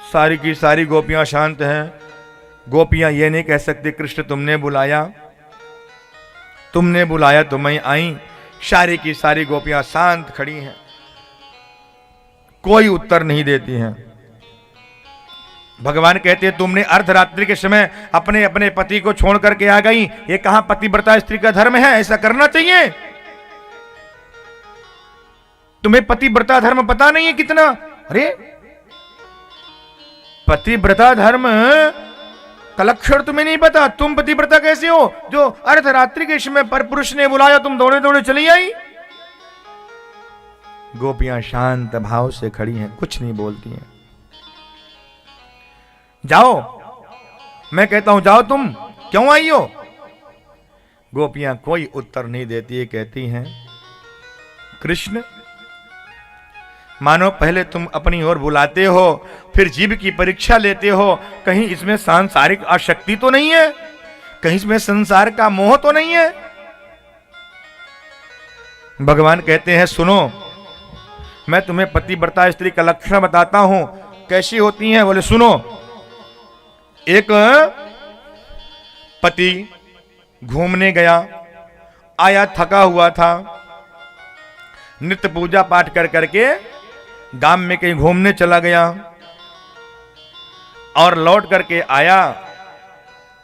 सारी की सारी गोपियां शांत हैं। गोपियां ये नहीं कह सकती कृष्ण तुमने बुलाया तो मैं आई। सारी की सारी गोपियां शांत खड़ी हैं, कोई उत्तर नहीं देती हैं। भगवान कहते हैं तुमने अर्धरात्रि के समय अपने अपने पति को छोड़ करके आ गई, ये कहां पतिव्रता स्त्री का धर्म है? ऐसा करना चाहिए? तुम्हें पतिव्रता धर्म पता नहीं है कितना? अरे पतिव्रता धर्म का लक्षण तुम्हें नहीं पता? तुम पतिव्रता कैसे हो जो अर्धरात्रि के समय पर पुरुष ने बुलाया तुम दौड़े दौड़े चली आई? गोपियां शांत भाव से खड़ी हैं, कुछ नहीं बोलती हैं। जाओ, मैं कहता हूं जाओ, तुम क्यों आई हो? गोपियां कोई उत्तर नहीं देती है, कहती हैं कृष्ण मानो पहले तुम अपनी ओर बुलाते हो, फिर जीव की परीक्षा लेते हो, कहीं इसमें सांसारिक आसक्ति तो नहीं है? कहीं इसमें संसार का मोह तो नहीं है? भगवान कहते हैं सुनो, मैं तुम्हें पतिव्रता स्त्री का लक्षण बताता हूं, कैसी होती हैं? बोले सुनो, एक पति घूमने गया, आया थका हुआ था, नित्य पूजा पाठ कर करके गांव में कहीं घूमने चला गया और लौट करके आया,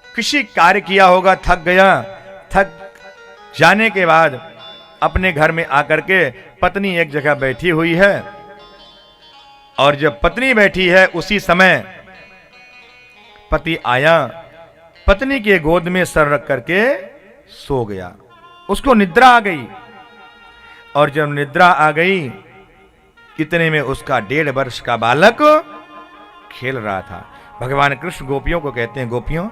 किसी कार्य किया होगा, थक गया। थक जाने के बाद अपने घर में आकर के पत्नी एक जगह बैठी हुई है, और जब पत्नी बैठी है उसी समय पति आया, पत्नी के गोद में सर रख करके सो गया। उसको निद्रा आ गई, और जब निद्रा आ गई इतने में उसका 1.5 वर्ष का बालक खेल रहा था। भगवान कृष्ण गोपियों को कहते हैं गोपियों,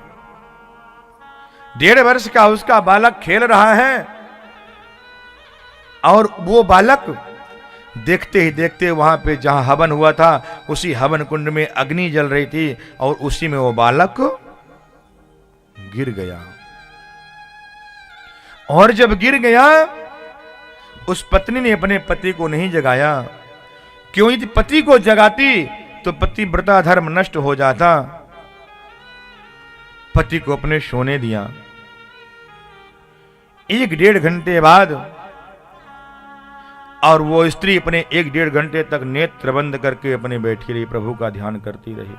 1.5 वर्ष का उसका बालक खेल रहा है, और वो बालक देखते ही देखते वहां पे जहां हवन हुआ था उसी हवन कुंड में अग्नि जल रही थी, और उसी में वो बालक गिर गया। और जब गिर गया उस पत्नी ने अपने पति को नहीं जगाया, क्यों? यदि पति को जगाती तो पतिव्रता धर्म नष्ट हो जाता। पति को अपने सोने दिया। 1-1.5 घंटे बाद, और वो स्त्री अपने 1-1.5 घंटे तक नेत्र बंद करके अपने बैठी रही, प्रभु का ध्यान करती रही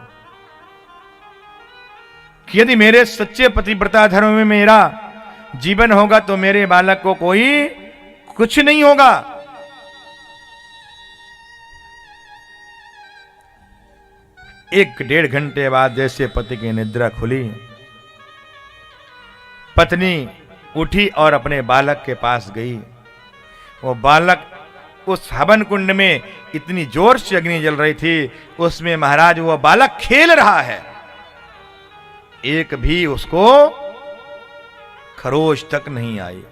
कि यदि मेरे सच्चे पतिव्रता धर्म में मेरा जीवन होगा तो मेरे बालक को कोई कुछ नहीं होगा। 1-1.5 घंटे बाद जैसे पति की निद्रा खुली, पत्नी उठी और अपने बालक के पास गई। वो बालक उस हवन कुंड में इतनी जोर से अग्नि जल रही थी, उसमें महाराज वो बालक खेल रहा है, एक भी उसको खरोच तक नहीं आई।